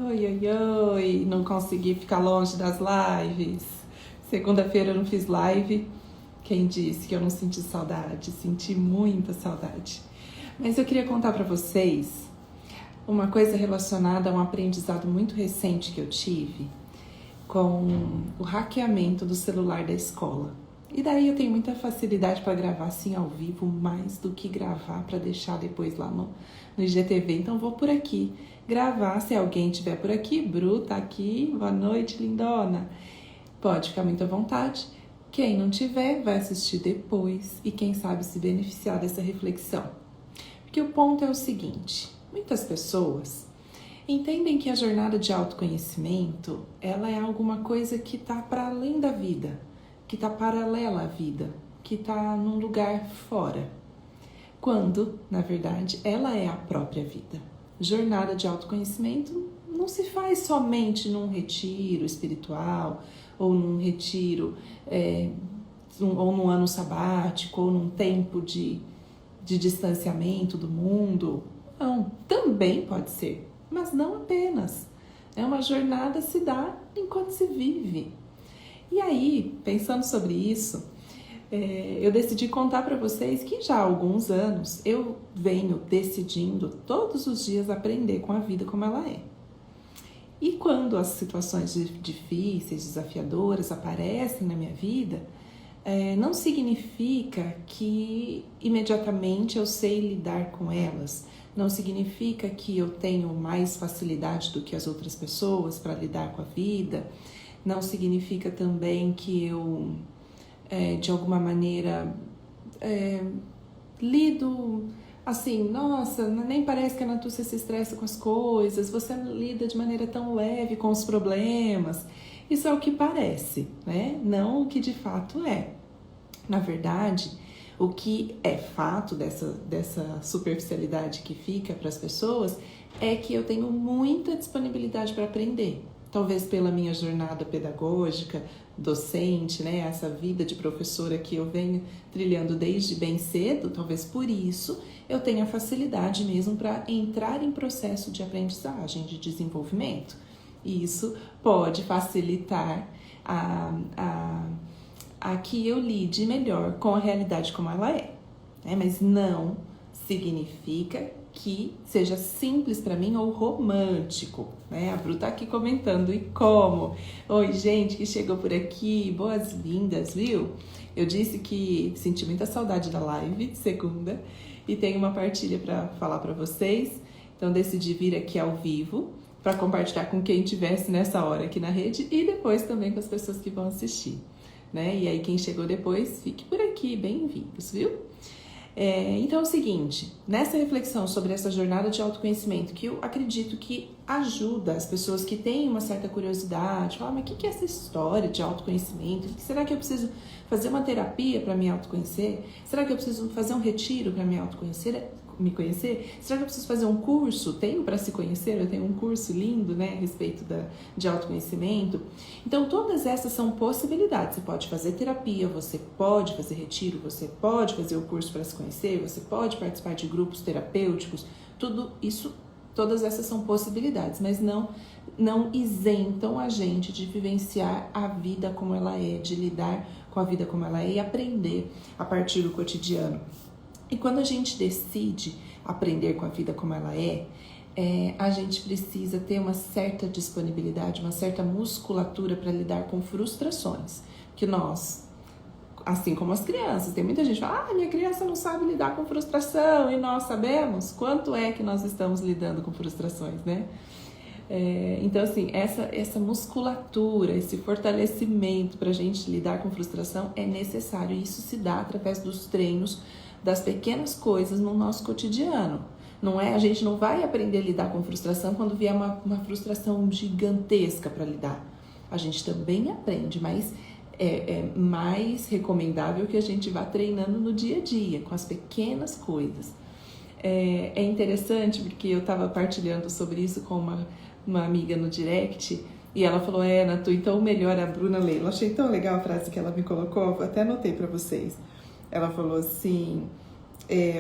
Oi, oi, oi, não consegui ficar longe das lives. Segunda-feira eu não fiz live. Quem disse que eu não senti saudade? Senti muita saudade. Mas eu queria contar para vocês uma coisa relacionada a um aprendizado muito recente que eu tive com o hackeamento do celular da escola. E daí eu tenho muita facilidade para gravar assim ao vivo, mais do que gravar para deixar depois lá no IGTV. Então vou por aqui gravar, se alguém estiver por aqui. Bru tá aqui, boa noite, lindona. Pode ficar muito à vontade. Quem não tiver, vai assistir depois e quem sabe se beneficiar dessa reflexão. Porque o ponto é o seguinte, muitas pessoas entendem que a jornada de autoconhecimento, ela é alguma coisa que está para além da vida, que está paralela à vida, que está num lugar fora, quando, na verdade, ela é a própria vida. Jornada de autoconhecimento não se faz somente num retiro espiritual, ou num retiro, ou num ano sabático, ou num tempo de distanciamento do mundo. Não, também pode ser, mas não apenas. É uma jornada que se dá enquanto se vive. E aí, pensando sobre isso, eu decidi contar para vocês que já há alguns anos eu venho decidindo todos os dias aprender com a vida como ela é. E quando as situações difíceis, desafiadoras aparecem na minha vida, não significa que imediatamente eu sei lidar com elas, não significa que eu tenho mais facilidade do que as outras pessoas para lidar com a vida, não significa também que eu, de alguma maneira, lido assim, nossa, nem parece que a Natúcia se estressa com as coisas, você lida de maneira tão leve com os problemas. Isso é o que parece, né? Não o que de fato é. Na verdade, o que é fato dessa superficialidade que fica para as pessoas é que eu tenho muita disponibilidade para aprender. Talvez pela minha jornada pedagógica, docente, né? Essa vida de professora que eu venho trilhando desde bem cedo, talvez por isso eu tenha facilidade mesmo para entrar em processo de aprendizagem, de desenvolvimento. E isso pode facilitar a que eu lide melhor com a realidade como ela é, né? Mas não significa que seja simples para mim ou romântico, né? A Bru tá aqui comentando, e como? Oi, gente que chegou por aqui, boas-vindas, viu? Eu disse que senti muita saudade da live de segunda e tenho uma partilha para falar para vocês, então decidi vir aqui ao vivo para compartilhar com quem estivesse nessa hora aqui na rede e depois também com as pessoas que vão assistir, né? E aí quem chegou depois, fique por aqui, bem-vindos, viu? Então é o seguinte, nessa reflexão sobre essa jornada de autoconhecimento, que eu acredito que ajuda as pessoas que têm uma certa curiosidade, falar, mas o que é essa história de autoconhecimento? Será que eu preciso fazer uma terapia para me autoconhecer? Será que eu preciso fazer um retiro para me conhecer? Será que eu preciso fazer um curso? Tenho para se conhecer? Eu tenho um curso lindo, né, a respeito de autoconhecimento. Então, todas essas são possibilidades. Você pode fazer terapia, você pode fazer retiro, você pode fazer o curso para se conhecer, você pode participar de grupos terapêuticos. Tudo isso, todas essas são possibilidades, mas não isentam a gente de vivenciar a vida como ela é, de lidar com a vida como ela é e aprender a partir do cotidiano. E quando a gente decide aprender com a vida como ela é, a gente precisa ter uma certa disponibilidade, uma certa musculatura para lidar com frustrações. Que nós, assim como as crianças, tem muita gente que fala, minha criança não sabe lidar com frustração, e nós sabemos quanto é que nós estamos lidando com frustrações, né? Então, assim, essa musculatura, esse fortalecimento para a gente lidar com frustração é necessário, e isso se dá através dos treinos, das pequenas coisas no nosso cotidiano. A gente não vai aprender a lidar com frustração quando vier uma frustração gigantesca para lidar. A gente também aprende, mas é mais recomendável que a gente vá treinando no dia a dia, com as pequenas coisas. É interessante porque eu estava partilhando sobre isso com uma amiga no direct e ela falou, Natu, então o melhor é a Bruna Leila. Eu achei tão legal a frase que ela me colocou, eu até anotei para vocês. Ela falou assim,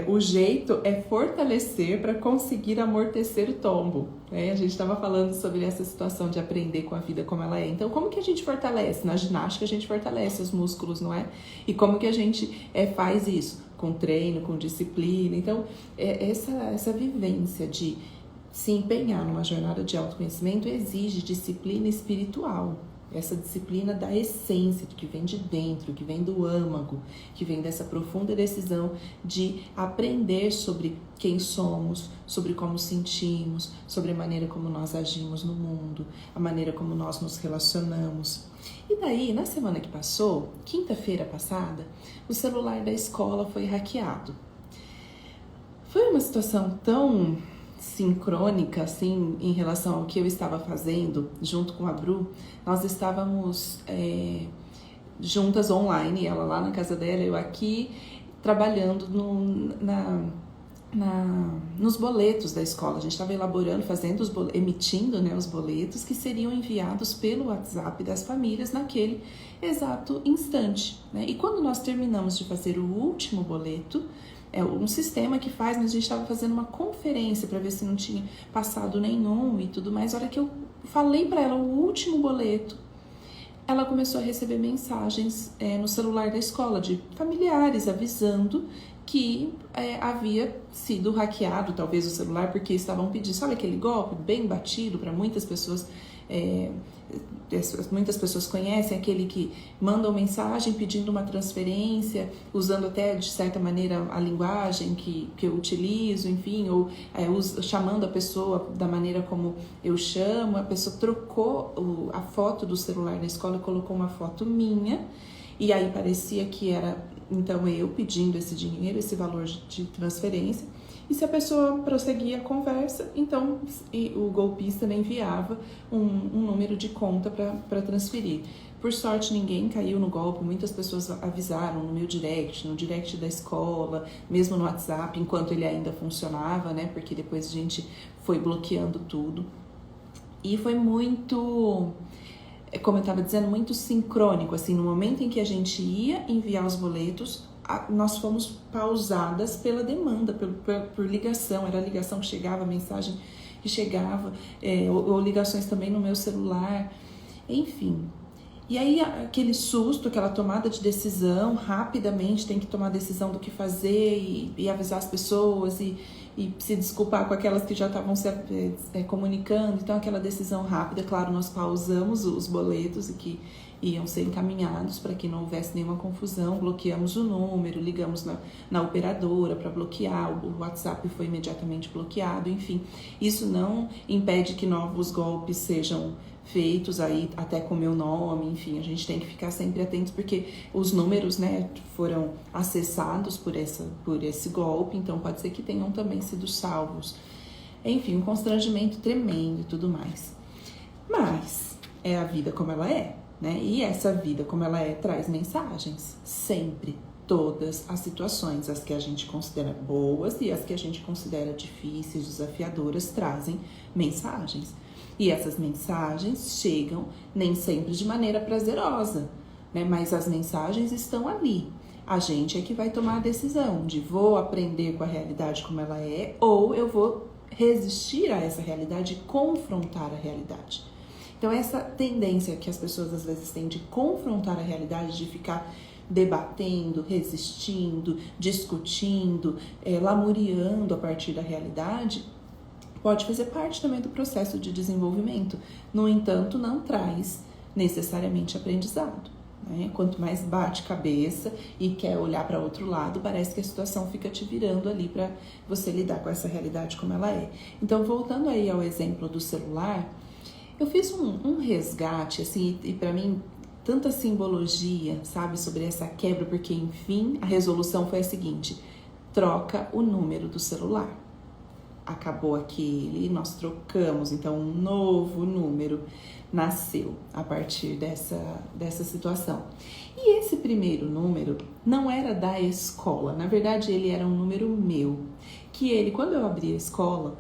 o jeito é fortalecer para conseguir amortecer o tombo. Né? A gente estava falando sobre essa situação de aprender com a vida como ela é. Então, como que a gente fortalece? Na ginástica, a gente fortalece os músculos, não é? E como que a gente faz isso? Com treino, com disciplina. Então, essa vivência de se empenhar numa jornada de autoconhecimento exige disciplina espiritual. Essa disciplina da essência, que vem de dentro, que vem do âmago, que vem dessa profunda decisão de aprender sobre quem somos, sobre como sentimos, sobre a maneira como nós agimos no mundo, a maneira como nós nos relacionamos. E daí, na semana que passou, quinta-feira passada, o celular da escola foi hackeado. Foi uma situação tão sincrônica, assim, em relação ao que eu estava fazendo junto com a Bru. Nós estávamos juntas online, ela lá na casa dela, eu aqui, trabalhando nos boletos da escola. A gente estava elaborando, emitindo, né, os boletos que seriam enviados pelo WhatsApp das famílias naquele exato instante. Né? E quando nós terminamos de fazer o último boleto, é um sistema que faz, mas a gente estava fazendo uma conferência para ver se não tinha passado nenhum e tudo mais. A hora que eu falei para ela o último boleto, ela começou a receber mensagens no celular da escola de familiares avisando que havia sido hackeado, talvez o celular, porque estavam pedindo, sabe aquele golpe bem batido para muitas pessoas. Muitas pessoas conhecem aquele que mandam mensagem pedindo uma transferência, usando até de certa maneira a linguagem que eu utilizo, enfim, ou chamando a pessoa da maneira como eu chamo. A pessoa trocou a foto do celular na escola e colocou uma foto minha, e aí parecia que era então eu pedindo esse dinheiro, esse valor de transferência. E se a pessoa prosseguia a conversa, então o golpista me enviava um número de conta para transferir. Por sorte, ninguém caiu no golpe, muitas pessoas avisaram no meu direct, no direct da escola, mesmo no WhatsApp, enquanto ele ainda funcionava, né? Porque depois a gente foi bloqueando tudo. E foi muito, como eu estava dizendo, muito sincrônico, assim, no momento em que a gente ia enviar os boletos, nós fomos pausadas pela demanda, por ligação. Era a ligação que chegava, a mensagem que chegava, ou ligações também no meu celular, enfim. E aí aquele susto, aquela tomada de decisão, rapidamente tem que tomar decisão do que fazer e avisar as pessoas e se desculpar com aquelas que já estavam se comunicando. Então aquela decisão rápida, claro, nós pausamos os boletos e que iam ser encaminhados para que não houvesse nenhuma confusão, bloqueamos o número, ligamos na operadora para bloquear, o WhatsApp foi imediatamente bloqueado, enfim. Isso não impede que novos golpes sejam feitos aí até com meu nome, enfim, a gente tem que ficar sempre atentos porque os números, né, foram acessados por esse golpe, então pode ser que tenham também sido salvos. Enfim, um constrangimento tremendo e tudo mais. Mas é a vida como ela é, né? E essa vida como ela é traz mensagens, sempre. Todas as situações, as que a gente considera boas e as que a gente considera difíceis, desafiadoras, trazem mensagens. E essas mensagens chegam nem sempre de maneira prazerosa, né? Mas as mensagens estão ali. A gente é que vai tomar a decisão de vou aprender com a realidade como ela é ou eu vou resistir a essa realidade e confrontar a realidade. Então essa tendência que as pessoas às vezes têm de confrontar a realidade, de ficar debatendo, resistindo, discutindo, lamuriando a partir da realidade, pode fazer parte também do processo de desenvolvimento. No entanto, não traz necessariamente aprendizado. Né? Quanto mais bate cabeça e quer olhar para outro lado, parece que a situação fica te virando ali para você lidar com essa realidade como ela é. Então, voltando aí ao exemplo do celular, eu fiz um resgate, assim, e para mim, tanta simbologia, sabe, sobre essa quebra, porque, enfim, a resolução foi a seguinte: troca o número do celular. Acabou aquele, nós trocamos, então um novo número nasceu a partir dessa situação. E esse primeiro número não era da escola, na verdade ele era um número meu, que ele, quando eu abri a escola,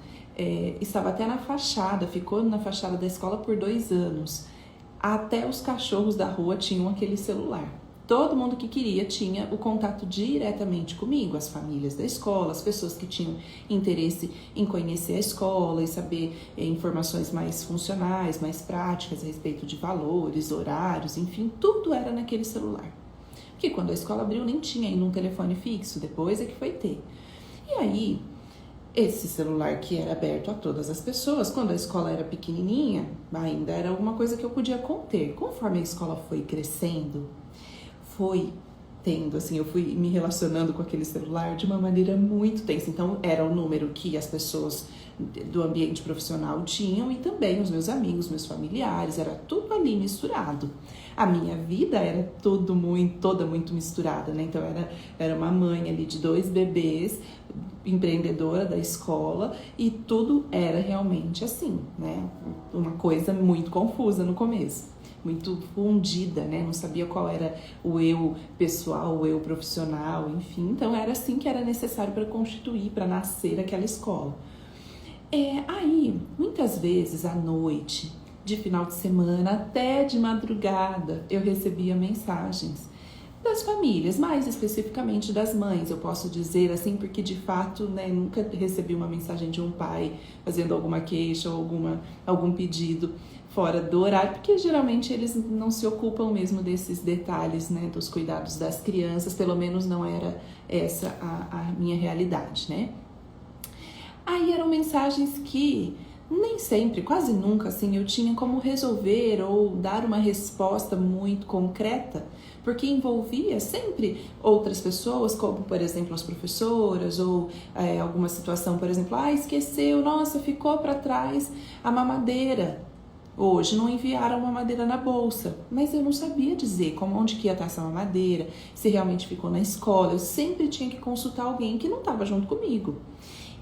estava até na fachada, ficou na fachada da escola por 2 anos. Até os cachorros da rua tinham aquele celular. todo mundo que queria tinha o contato diretamente comigo, as famílias da escola, as pessoas que tinham interesse em conhecer a escola e saber informações mais funcionais, mais práticas a respeito de valores, horários, enfim, tudo era naquele celular. Porque quando a escola abriu nem tinha ainda um telefone fixo, depois é que foi ter. E aí, esse celular que era aberto a todas as pessoas, quando a escola era pequenininha, ainda era alguma coisa que eu podia conter. Conforme a escola foi crescendo, foi tendo, assim, eu fui me relacionando com aquele celular de uma maneira muito tensa. Então, era o número que as pessoas do ambiente profissional tinham e também os meus amigos, meus familiares, era tudo ali misturado. A minha vida era toda muito misturada, né? Então, era uma mãe ali de 2 bebês, empreendedora da escola, e tudo era realmente assim, né? Uma coisa muito confusa no começo, muito fundida, né? Não sabia qual era o eu pessoal, o eu profissional, enfim. Então era assim que era necessário para constituir, para nascer aquela escola. Aí, muitas vezes à noite, de final de semana, até de madrugada, eu recebia mensagens das famílias, mais especificamente das mães, eu posso dizer assim, porque de fato, né, nunca recebi uma mensagem de um pai fazendo alguma queixa ou algum pedido fora do horário, porque geralmente eles não se ocupam mesmo desses detalhes, né, dos cuidados das crianças, pelo menos não era essa a minha realidade, né. Aí eram mensagens que nem sempre, quase nunca, assim, eu tinha como resolver ou dar uma resposta muito concreta, porque envolvia sempre outras pessoas, como, por exemplo, as professoras, ou alguma situação, por exemplo, esqueceu, nossa, ficou para trás a mamadeira. Hoje não enviaram uma mamadeira na bolsa, mas eu não sabia dizer onde que ia estar essa mamadeira, se realmente ficou na escola. Eu sempre tinha que consultar alguém que não estava junto comigo.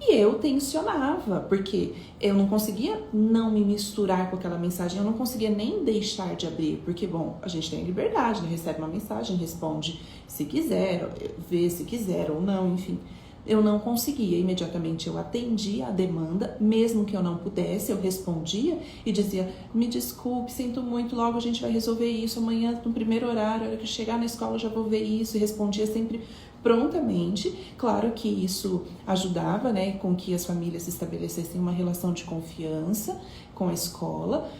E eu tensionava, porque eu não conseguia não me misturar com aquela mensagem, eu não conseguia nem deixar de abrir, porque, bom, a gente tem a liberdade, né? Recebe uma mensagem, responde se quiser, vê se quiser ou não, enfim. Eu não conseguia, imediatamente eu atendia a demanda, mesmo que eu não pudesse, eu respondia e dizia, me desculpe, sinto muito, logo a gente vai resolver isso, amanhã no primeiro horário, a hora que eu chegar na escola eu já vou ver isso, e respondia sempre prontamente. Claro que isso ajudava, né, com que as famílias estabelecessem uma relação de confiança com a escola.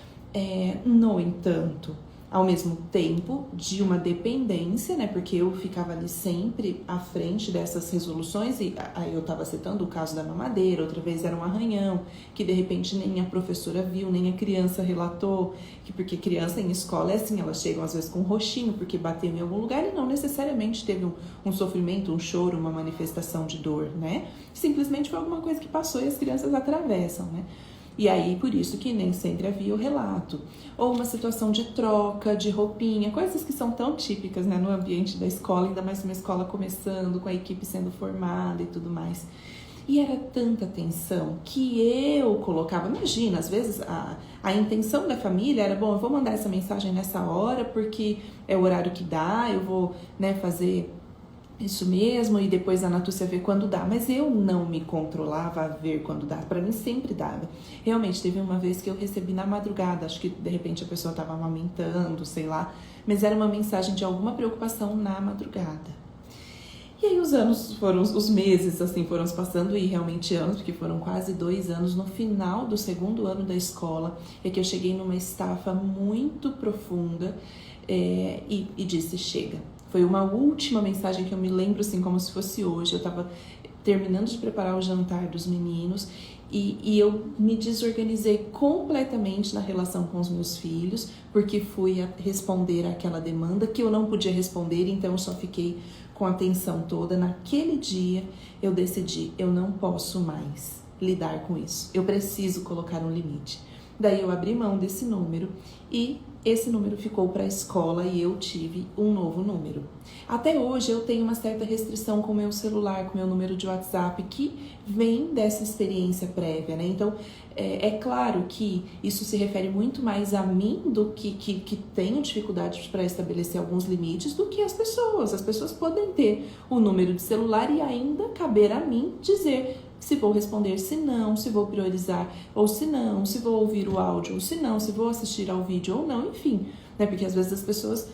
No entanto, ao mesmo tempo de uma dependência, né, porque eu ficava ali sempre à frente dessas resoluções, e aí eu estava citando o caso da mamadeira, outra vez era um arranhão, que de repente nem a professora viu, nem a criança relatou, porque criança em escola é assim, elas chegam às vezes com um roxinho, porque bateu em algum lugar e não necessariamente teve um sofrimento, um choro, uma manifestação de dor, né, simplesmente foi alguma coisa que passou e as crianças atravessam, né. E aí, por isso que nem sempre havia o relato. Ou uma situação de troca, de roupinha, coisas que são tão típicas, né, no ambiente da escola, ainda mais uma escola começando, com a equipe sendo formada e tudo mais. E era tanta tensão que eu colocava, imagina, às vezes a intenção da família era, bom, eu vou mandar essa mensagem nessa hora porque é o horário que dá, eu vou, né, fazer isso mesmo, e depois a Natúcia vê quando dá, mas eu não me controlava a ver quando dá, para mim sempre dava. Realmente, teve uma vez que eu recebi na madrugada, acho que de repente a pessoa estava amamentando, sei lá, mas era uma mensagem de alguma preocupação na madrugada. E aí os meses assim foram se passando, e realmente anos, porque foram quase 2 anos, no final do 2º ano da escola, é que eu cheguei numa estafa muito profunda e disse, chega. Foi uma última mensagem que eu me lembro assim como se fosse hoje. Eu estava terminando de preparar o jantar dos meninos e eu me desorganizei completamente na relação com os meus filhos, porque fui responder àquela demanda que eu não podia responder, então eu só fiquei com a atenção toda. Naquele dia eu decidi, eu não posso mais lidar com isso, eu preciso colocar um limite. Daí eu abri mão desse número e esse número ficou para a escola e eu tive um novo número. Até hoje eu tenho uma certa restrição com o meu celular, com o meu número de WhatsApp, que vem dessa experiência prévia, né? Então, é claro que isso se refere muito mais a mim do que tenho dificuldade para estabelecer alguns limites do que as pessoas. As pessoas podem ter o número de celular e ainda caber a mim dizer se vou responder, se não, se vou priorizar ou se não, se vou ouvir o áudio ou se não, se vou assistir ao vídeo ou não, enfim, né? Porque às vezes as pessoas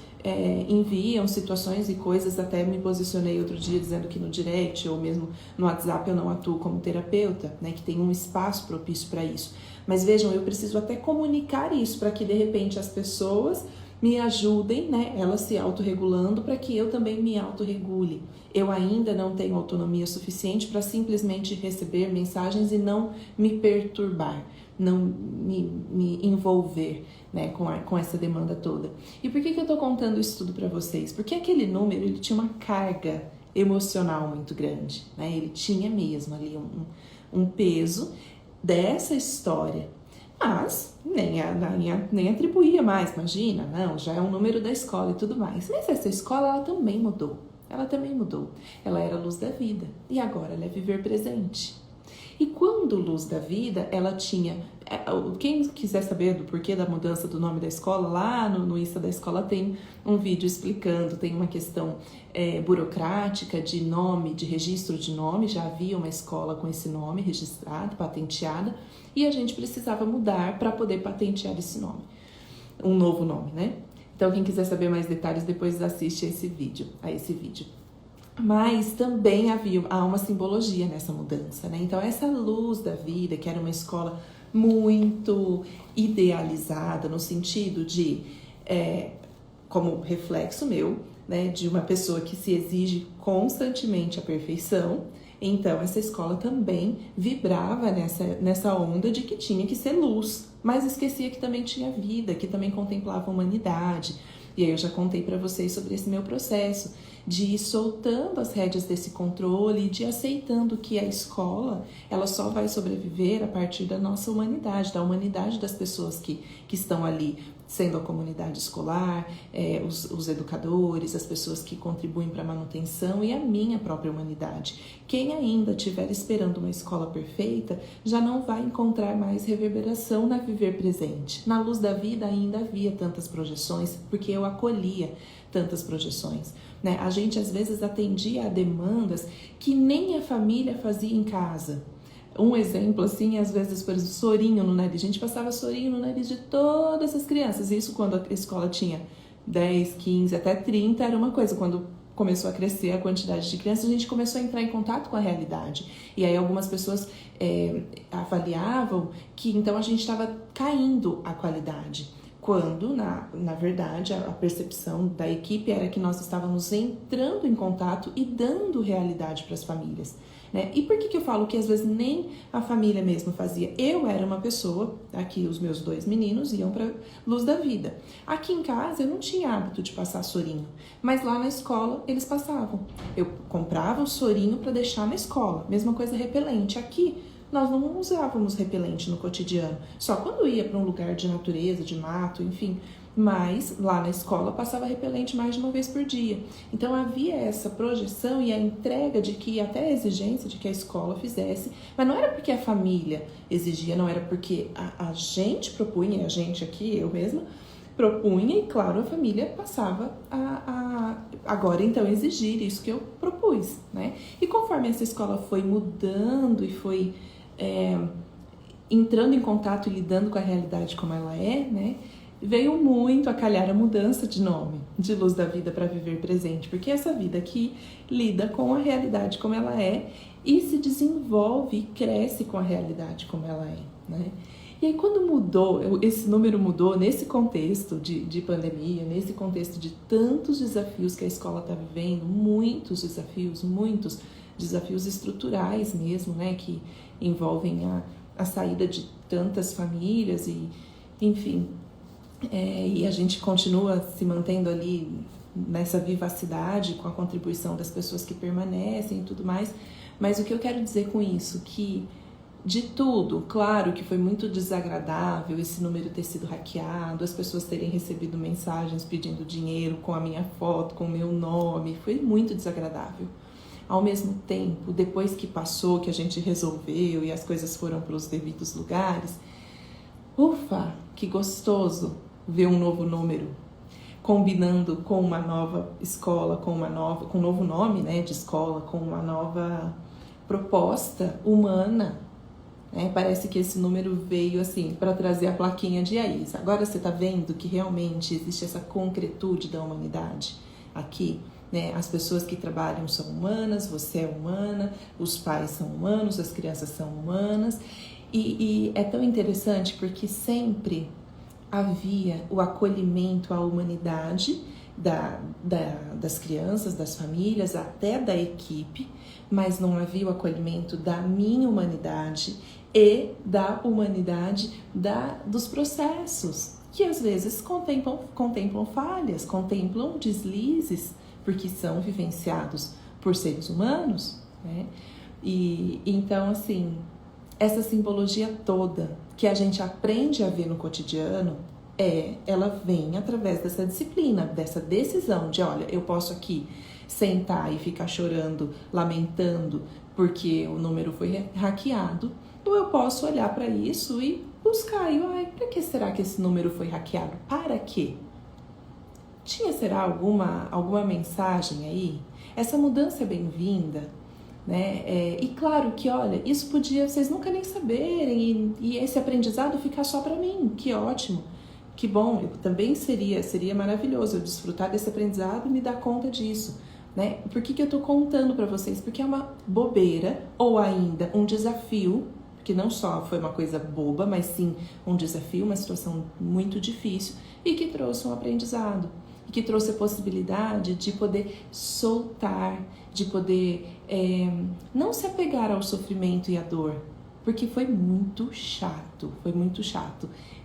enviam situações e coisas, até me posicionei outro dia dizendo que no direct ou mesmo no WhatsApp eu não atuo como terapeuta, né, que tem um espaço propício para isso. Mas vejam, eu preciso até comunicar isso para que de repente as pessoas me ajudem, né, elas se autorregulando para que eu também me autorregule. Eu ainda não tenho autonomia suficiente para simplesmente receber mensagens e não me perturbar, não me envolver, né, com essa demanda toda. E por que eu estou contando isso tudo para vocês? Porque aquele número, ele tinha uma carga emocional muito grande, né? Ele tinha mesmo ali um peso dessa história, mas nem atribuía mais, imagina, não, já é um número da escola e tudo mais. Mas essa escola, ela também mudou, ela era Luz da Vida e agora ela é Viver Presente. E quando Luz da Vida, ela tinha... Quem quiser saber do porquê da mudança do nome da escola, lá no Insta da escola tem um vídeo explicando, tem uma questão burocrática de nome, de registro de nome, já havia uma escola com esse nome registrado, patenteada, e a gente precisava mudar para poder patentear esse nome, um novo nome, né? Então quem quiser saber mais detalhes, depois assiste a esse vídeo. Mas também há uma simbologia nessa mudança, né? Então essa Luz da Vida, que era uma escola muito idealizada, no sentido de, como reflexo meu, né, de uma pessoa que se exige constantemente a perfeição, então essa escola também vibrava nessa onda de que tinha que ser luz, mas esquecia que também tinha vida, que também contemplava a humanidade. E aí eu já contei para vocês sobre esse meu processo de ir soltando as rédeas desse controle, de aceitando que a escola, ela só vai sobreviver a partir da nossa humanidade, da humanidade das pessoas que estão ali, sendo a comunidade escolar, os educadores, as pessoas que contribuem para a manutenção e a minha própria humanidade. Quem ainda estiver esperando uma escola perfeita, já não vai encontrar mais reverberação na Viver Presente. Na Luz da Vida ainda havia tantas projeções, porque eu acolhia tantas projeções, né? A gente às vezes atendia a demandas que nem a família fazia em casa. Um exemplo assim, às vezes, por exemplo, sorinho no nariz. A gente passava sorinho no nariz de todas as crianças. Isso quando a escola tinha 10, 15, até 30 era uma coisa. Quando começou a crescer a quantidade de crianças, a gente começou a entrar em contato com a realidade. E aí algumas pessoas avaliavam que então a gente estava caindo a qualidade. Quando, na verdade, a percepção da equipe era que nós estávamos entrando em contato e dando realidade para as famílias, né? E por que eu falo que às vezes nem a família mesmo fazia? Eu era uma pessoa, aqui os meus 2 meninos iam para Luz da Vida. Aqui em casa eu não tinha hábito de passar sorinho, mas lá na escola eles passavam. Eu comprava o sorinho para deixar na escola, mesma coisa repelente. Aqui nós não usávamos repelente no cotidiano, só quando ia para um lugar de natureza, de mato, enfim. Mas lá na escola passava repelente mais de uma vez por dia. Então havia essa projeção e a entrega de que, até a exigência de que a escola fizesse, mas não era porque a família exigia, não era porque a gente propunha, a gente aqui, eu mesma, propunha e, claro, a família passava a agora então exigir isso que eu propus, né? E conforme essa escola foi mudando e foi entrando em contato e lidando com a realidade como ela é, né? Veio muito a calhar a mudança de nome, de Luz da Vida para Viver Presente, porque essa vida aqui lida com a realidade como ela é e se desenvolve e cresce com a realidade como ela é, né? E aí quando mudou, esse número mudou nesse contexto de pandemia, nesse contexto de tantos desafios que a escola está vivendo, muitos desafios estruturais mesmo, né, que envolvem a saída de tantas famílias e, enfim, e a gente continua se mantendo ali nessa vivacidade com a contribuição das pessoas que permanecem e tudo mais. Mas o que eu quero dizer com isso, que de tudo, claro que foi muito desagradável esse número ter sido hackeado, as pessoas terem recebido mensagens pedindo dinheiro com a minha foto, com o meu nome, foi muito desagradável. Ao mesmo tempo, depois que passou, que a gente resolveu e as coisas foram para os devidos lugares, ufa, que gostoso ver um novo número, combinando com uma nova escola, com um novo nome, né, de escola, com uma nova proposta humana, né? Parece que esse número veio assim para trazer a plaquinha de Aís. Agora você está vendo que realmente existe essa concretude da humanidade aqui, né? As pessoas que trabalham são humanas, você é humana, os pais são humanos, as crianças são humanas. E é tão interessante porque sempre havia o acolhimento à humanidade das crianças, das famílias, até da equipe, mas não havia o acolhimento da minha humanidade e da humanidade dos processos, que às vezes contemplam falhas, contemplam deslizes, porque são vivenciados por seres humanos, né? E então, assim, essa simbologia toda que a gente aprende a ver no cotidiano, ela vem através dessa disciplina, dessa decisão de, olha, eu posso aqui sentar e ficar chorando, lamentando porque o número foi hackeado, ou eu posso olhar para isso e buscar, para que será que esse número foi hackeado? Para quê? Será alguma mensagem aí? Essa mudança é bem-vinda, né? E claro que, olha, isso podia vocês nunca nem saberem e esse aprendizado ficar só para mim, que ótimo, que bom, também seria maravilhoso eu desfrutar desse aprendizado e me dar conta disso, né? Por que eu tô contando para vocês? Porque é uma bobeira ou ainda um desafio, que não só foi uma coisa boba, mas sim um desafio, uma situação muito difícil e que trouxe um aprendizado. E que trouxe a possibilidade de poder soltar, de poder não se apegar ao sofrimento e à dor, porque foi muito chato.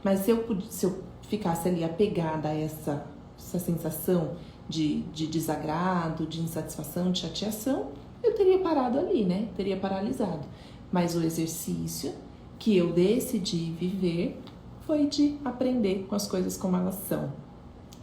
Mas se eu ficasse ali apegada a essa sensação de desagrado, de insatisfação, de chateação, eu teria parado ali, né? Teria paralisado. Mas o exercício que eu decidi viver foi de aprender com as coisas como elas são.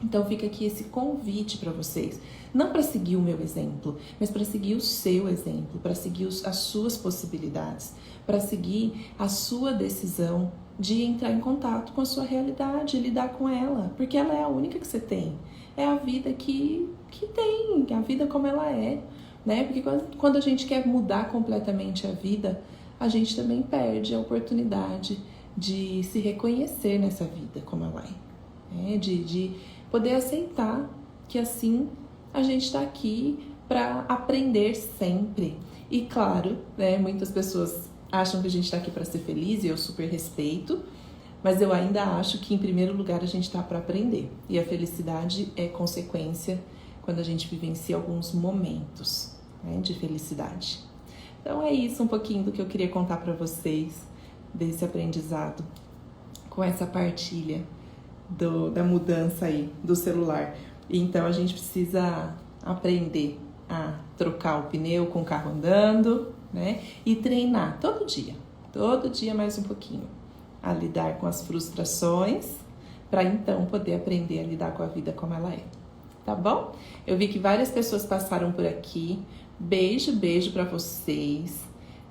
Então fica aqui esse convite para vocês, não para seguir o meu exemplo, mas para seguir o seu exemplo, para seguir as suas possibilidades, para seguir a sua decisão de entrar em contato com a sua realidade, lidar com ela, porque ela é a única que você tem, é a vida que tem, a vida como ela é, né? Porque quando a gente quer mudar completamente a vida, a gente também perde a oportunidade de se reconhecer nessa vida como ela é, de poder aceitar que assim a gente está aqui para aprender sempre. E claro, né, muitas pessoas acham que a gente está aqui para ser feliz e eu super respeito, mas eu ainda acho que em primeiro lugar a gente está para aprender. E a felicidade é consequência quando a gente vivencia alguns momentos, né, de felicidade. Então é isso um pouquinho do que eu queria contar para vocês desse aprendizado com essa partilha da mudança aí do celular. Então a gente precisa aprender a trocar o pneu com o carro andando, né? E treinar todo dia mais um pouquinho, a lidar com as frustrações, para então poder aprender a lidar com a vida como ela é. Tá bom? Eu vi que várias pessoas passaram por aqui. Beijo para vocês.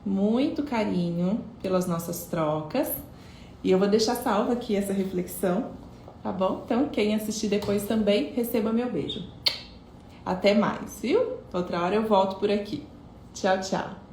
Muito carinho pelas nossas trocas. E eu vou deixar salva aqui essa reflexão, tá bom? Então, quem assistir depois também, receba meu beijo. Até mais, viu? Outra hora eu volto por aqui. Tchau, tchau.